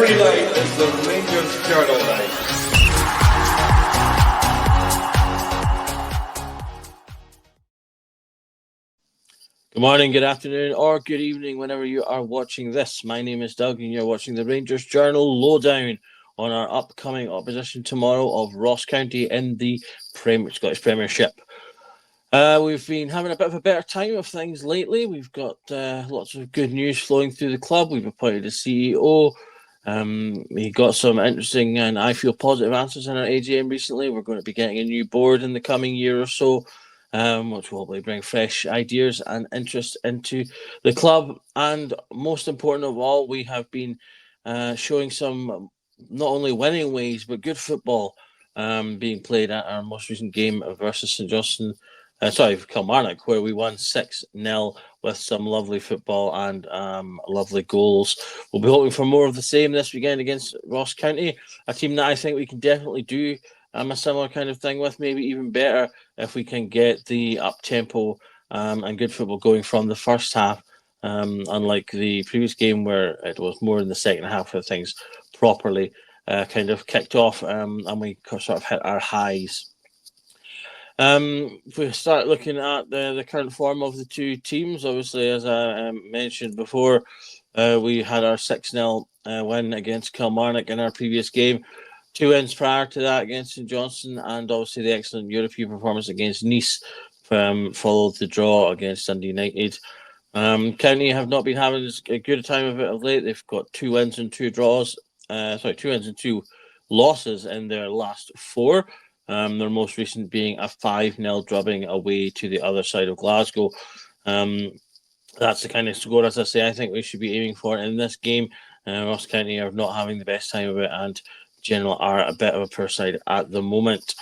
Every night is the Rangers Journal night. Good morning, good afternoon, or good evening whenever you are watching this. My name is Doug and you're watching the Rangers Journal Lowdown on our upcoming opposition tomorrow of Ross County in the Scottish Premiership. We've been having a bit of a better time of things lately. We've got lots of good news flowing through the club. We've appointed a CEO. We got some interesting and I feel positive answers in our AGM recently. We're going to be getting a new board in the coming year or so, which will hopefully bring fresh ideas and interest into the club. And most important of all, we have been showing some not only winning ways, but good football being played at our most recent game versus Kilmarnock, where we won 6-0 with some lovely football and lovely goals. We'll be hoping for more of the same this weekend against Ross County, a team that I think we can definitely do a similar kind of thing with, maybe even better if we can get the up-tempo and good football going from the first half, unlike the previous game where it was more in the second half where things properly kind of kicked off and we sort of hit our highs. If we start looking at the current form of the two teams, obviously, as I mentioned before, we had our 6-0 win against Kilmarnock in our previous game. 2 wins prior to that against St Johnstone, and obviously the excellent European performance against Nice followed the draw against Dundee United. County have not been having as good a time of it of late. They've got 2 wins and 2 draws. 2 wins and 2 losses in their last 4. Their most recent being a 5-0 drubbing away to the other side of Glasgow. That's the kind of score, as I say, I think we should be aiming for in this game. Ross County are not having the best time of it and generally are a bit of a poor side at the moment.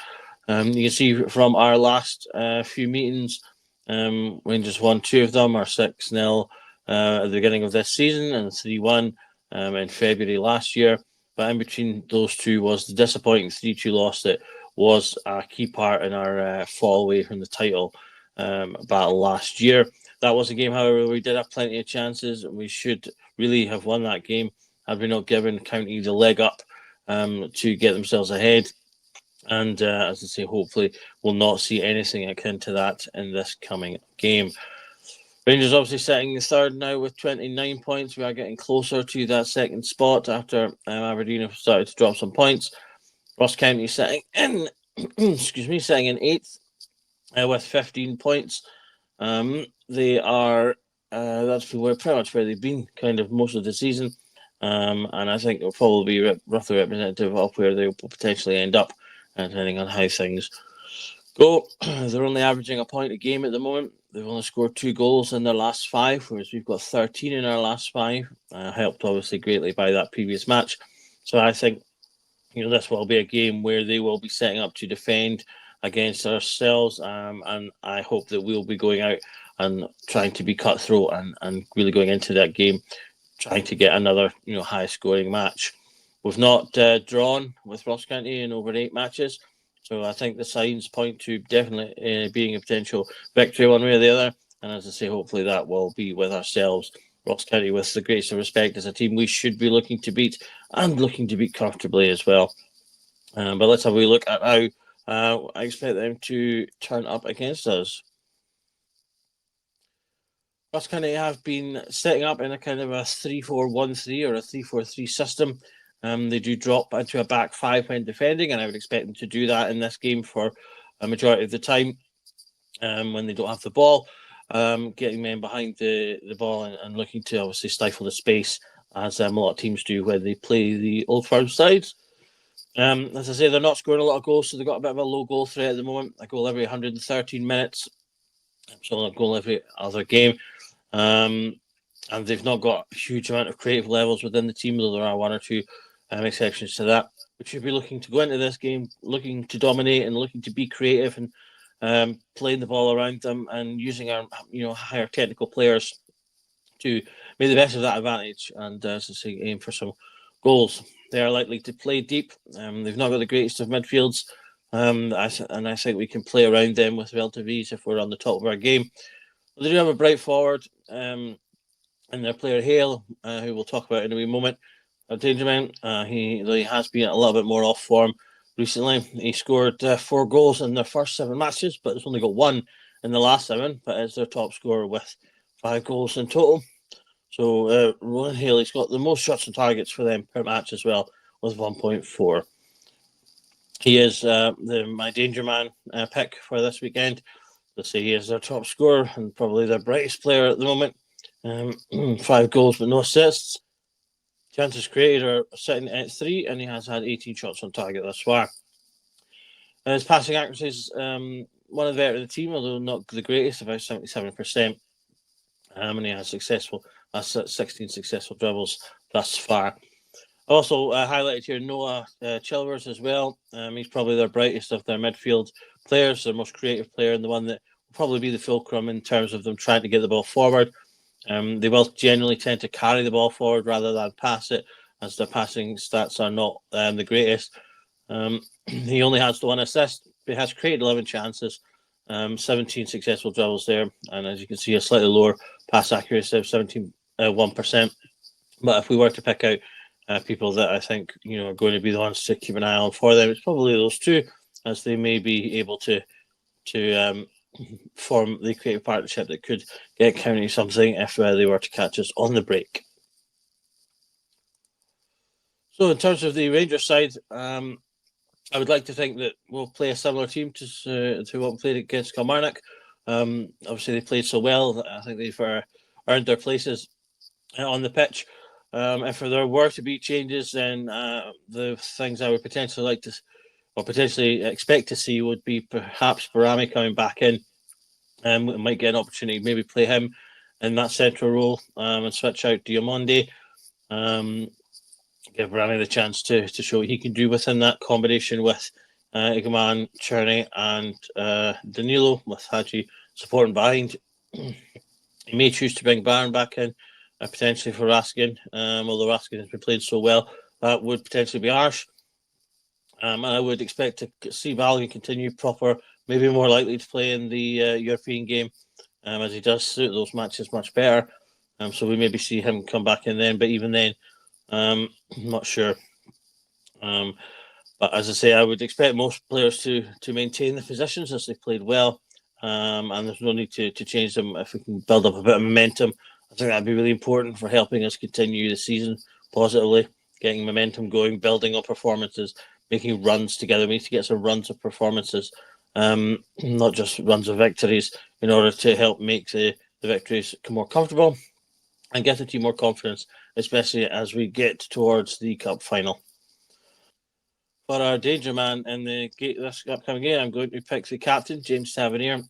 You can see from our last few meetings, Rangers won 2 of them, or 6-0 at the beginning of this season and 3-1 in February last year. But in between those two was the disappointing 3-2 loss that was a key part in our fall away from the title battle last year. That was a game, however, we did have plenty of chances. We should really have won that game had we not given County the leg up to get themselves ahead. And as I say, hopefully we'll not see anything akin to that in this coming game. Rangers obviously sitting third now with 29 points. We are getting closer to that second spot after Aberdeen have started to drop some points. Ross County sitting in, sitting in 8th with 15 points. They are that's pretty much where they've been kind of most of the season, and I think it'll probably be roughly representative of where they will potentially end up, depending on how things go. They're only averaging a point a game at the moment. They've only scored 2 goals in their last 5, whereas we've got 13 in our last 5, helped obviously greatly by that previous match. So I think this will be a game where they will be setting up to defend against ourselves, and I hope that we'll be going out and trying to be cutthroat and really going into that game trying to get another high scoring match. We've not drawn with Ross County in over 8 matches, so I think the signs point to definitely being a potential victory one way or the other, and as I say, hopefully that will be with ourselves. Ross County, with the greatest of respect, as a team we should be looking to beat and looking to beat comfortably as well. But let's have a look at how I expect them to turn up against us. Ross County have been setting up in a kind of a 3-4-1-3 or a 3-4-3 system. They do drop into a back 5 when defending, and I would expect them to do that in this game for a majority of the time when they don't have the ball. Getting men behind the ball and looking to obviously stifle the space, as a lot of teams do when they play the Old Firm sides. As I say, they're not scoring a lot of goals, so they've got a bit of a low goal threat at the moment. A goal every 113 minutes, so a goal every other game. And they've not got a huge amount of creative levels within the team, though there are 1 or 2 exceptions to that. We should be looking to go into this game, looking to dominate and looking to be creative and playing the ball around them and using our higher technical players to make the best of that advantage and as I say, aim for some goals. They are likely to play deep. They've not got the greatest of midfields, and I think we can play around them with relative ease if we're on the top of our game. But they do have a bright forward in their player Hale, who we'll talk about in a wee moment. danger man. He has been a little bit more off form recently. He scored 4 goals in their first 7 matches, but has only got 1 in the last 7. But is their top scorer with 5 goals in total. So Ronan Haley's got the most shots on targets for them per match as well, with 1.4. He is my danger man pick for this weekend. Let's say he is their top scorer and probably their brightest player at the moment. 5 goals but no assists. Chances created are sitting at 3, and he has had 18 shots on target thus far. His passing accuracy is one of the better in the team, although not the greatest, about 77%. And he has 16 successful dribbles thus far. Also highlighted here Noah Chilvers as well. He's probably their brightest of their midfield players, their most creative player, and the one that will probably be the fulcrum in terms of them trying to get the ball forward. They will generally tend to carry the ball forward rather than pass it, as their passing stats are not the greatest. He only has 1 assist, but he has created 11 chances, 17 successful dribbles there, and as you can see, a slightly lower pass accuracy of 1%. But if we were to pick out people that I think are going to be the ones to keep an eye on for them, it's probably those 2, as they may be able to form the creative partnership that could get County something if they were to catch us on the break. So in terms of the Rangers side, I would like to think that we'll play a similar team to what we played against Kilmarnock. Obviously, they played so well that I think they've earned their places on the pitch. If there were to be changes, then the things I would potentially like to, or potentially expect to see, would be perhaps Barami coming back in. We might get an opportunity to maybe play him in that central role and switch out Diamonde. Give Barami the chance to show what he can do within that combination with Igaman, Cherney, and Danilo, with Hadji supporting behind. He may choose to bring Barron back in, potentially for Raskin, although Raskin has been playing so well, that would potentially be harsh. And I would expect to see Balogun continue proper, maybe more likely to play in the European game, as he does suit those matches much better. So we maybe see him come back in then, but even then, I'm not sure. But as I say, I would expect most players to maintain the positions as they played well, and there's no need to change them if we can build up a bit of momentum. I think that'd be really important for helping us continue the season positively, getting momentum going, building up performances, making runs together. We need to get some runs of performances, not just runs of victories, in order to help make the victories more comfortable and get the team more confidence, especially as we get towards the cup final. For our danger man in this upcoming game, I'm going to pick the captain, James Tavernier.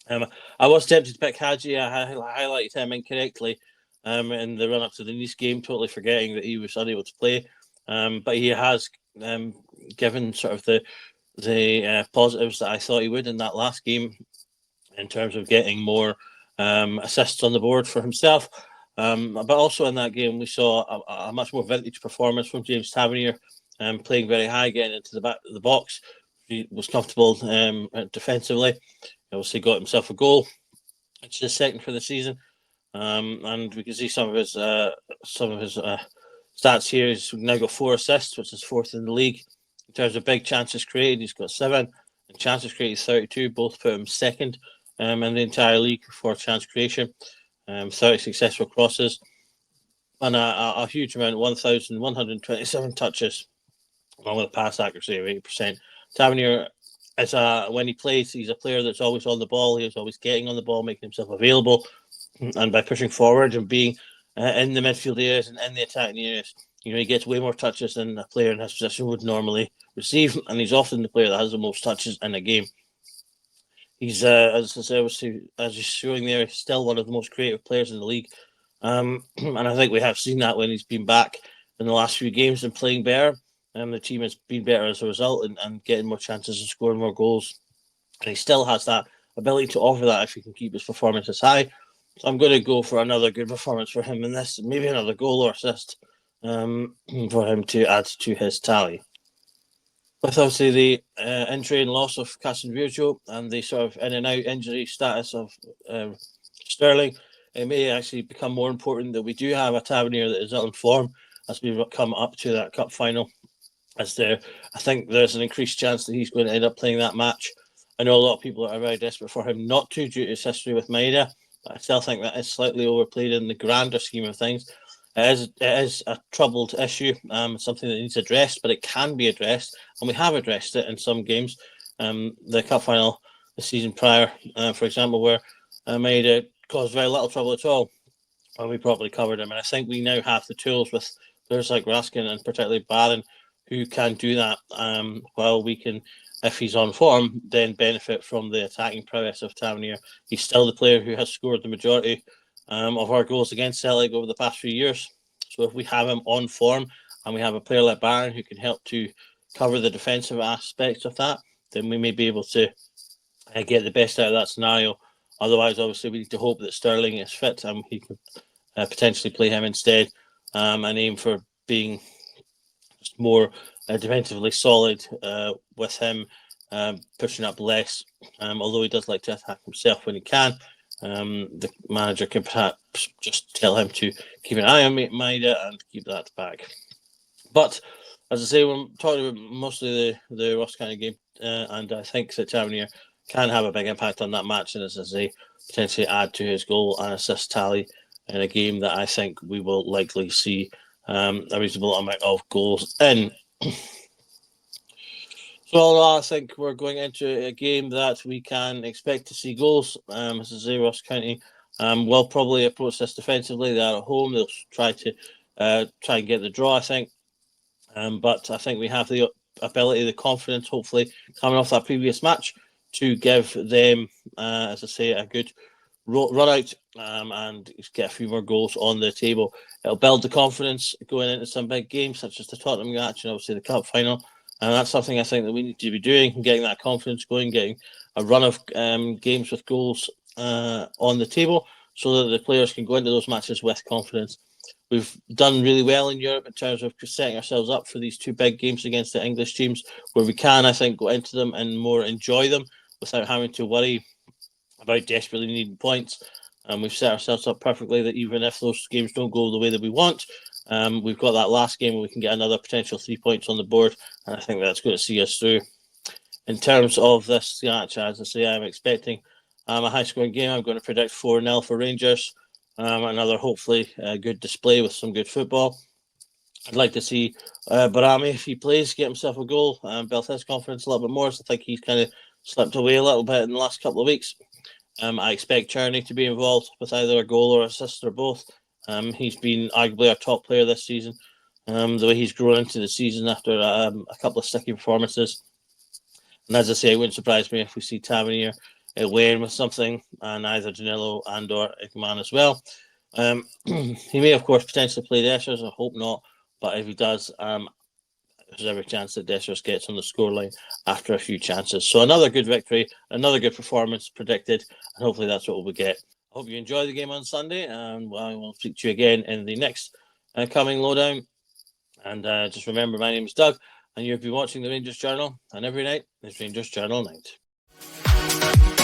I was tempted to pick Hadji. I highlighted him incorrectly in the run-up to the Nice game, totally forgetting that he was unable to play. But he has given sort of the positives that I thought he would in that last game, in terms of getting more assists on the board for himself. But also in that game, we saw a much more vintage performance from James Tavernier, playing very high, getting into the back of the box. He was comfortable defensively. He obviously got himself a goal. It's his second for the season, and we can see some of his stats here. He's now got 4 assists, which is 4th in the league. In terms of big chances created, he's got 7, and chances created 32. Both put him second in the entire league for chance creation. 30 successful crosses, and a huge amount, 1,127 touches, along with a pass accuracy of 80%. Tavernier, when he plays, he's a player that's always on the ball. He's always getting on the ball, making himself available, and by pushing forward and being in the midfield areas and in the attacking areas, he gets way more touches than a player in his position would normally receive, and he's often the player that has the most touches in a game. He's, as you're showing there, still one of the most creative players in the league. And I think we have seen that when he's been back in the last few games and playing better. The team has been better as a result, and getting more chances and scoring more goals. And he still has that ability to offer that if he can keep his performances high. So I'm going to go for another good performance for him in this, maybe another goal or assist for him to add to his tally. With obviously the injury and loss of Casemiro and the sort of in and out injury status of Sterling, it may actually become more important that we do have a Tavernier that is on form as we come up to that cup final. I think there's an increased chance that he's going to end up playing that match. I know a lot of people are very desperate for him not to due to his history with Maida, but I still think that is slightly overplayed in the grander scheme of things. It is a troubled issue, something that needs addressed, but it can be addressed, and we have addressed it in some games. The cup final the season prior, for example, where Maida caused very little trouble at all when we properly covered him. And I think we now have the tools with players like Raskin and particularly Barron who can do that, while we can, if he's on form, then benefit from the attacking prowess of Tavernier. He's still the player who has scored the majority of our goals against Celtic over the past few years. So if we have him on form and we have a player like Barron who can help to cover the defensive aspects of that, then we may be able to get the best out of that scenario. Otherwise, obviously, we need to hope that Sterling is fit and he could potentially play him instead, and aim for being more defensively solid with him pushing up less. Although he does like to attack himself when he can, the manager can perhaps just tell him to keep an eye on Maida and keep that back. But as I say, we're talking about mostly the Ross County game, and I think that Tavernier can have a big impact on that match, and as I say, potentially add to his goal and assist tally in a game that I think we will likely see a reasonable amount of goals in. So although I think we're going into a game that we can expect to see goals, as I say, Ross County will probably approach this defensively. They're at home. They'll try and get the draw, I think. But I think we have the ability, the confidence, hopefully, coming off that previous match, to give them, as I say, a good run out and get a few more goals on the table. It'll build the confidence going into some big games, such as the Tottenham match and obviously the cup final. And that's something I think that we need to be doing, getting that confidence going, getting a run of games with goals on the table so that the players can go into those matches with confidence. We've done really well in Europe in terms of setting ourselves up for these two big games against the English teams, where we can, I think, go into them and more enjoy them without having to worry about desperately needing points. And we've set ourselves up perfectly that even if those games don't go the way that we want, we've got that last game where we can get another potential 3 points on the board, and I think that's going to see us through. In terms of this match, as I say, I'm expecting a high-scoring game. I'm going to predict 4-0 for Rangers. Another hopefully good display with some good football. I'd like to see Barami, if he plays, get himself a goal, build his confidence a little bit more. So I think he's kind of slipped away a little bit in the last couple of weeks. I expect Czerny to be involved with either a goal or assist or both. He's been arguably our top player this season. The way he's grown into the season after a couple of sticky performances. And as I say, it wouldn't surprise me if we see Tavernier weighing with something, and either Danilo and or Ekman as well. He may, of course, potentially play Dessers. I hope not. But if he does, there's every chance that Dessers gets on the scoreline after a few chances. So another good victory, another good performance predicted, and hopefully that's what we'll get. I hope you enjoy the game on Sunday, and I will speak to you again in the next coming Lowdown. And just remember, my name is Doug, and you've been watching the Rangers Journal, and every night is Rangers Journal night.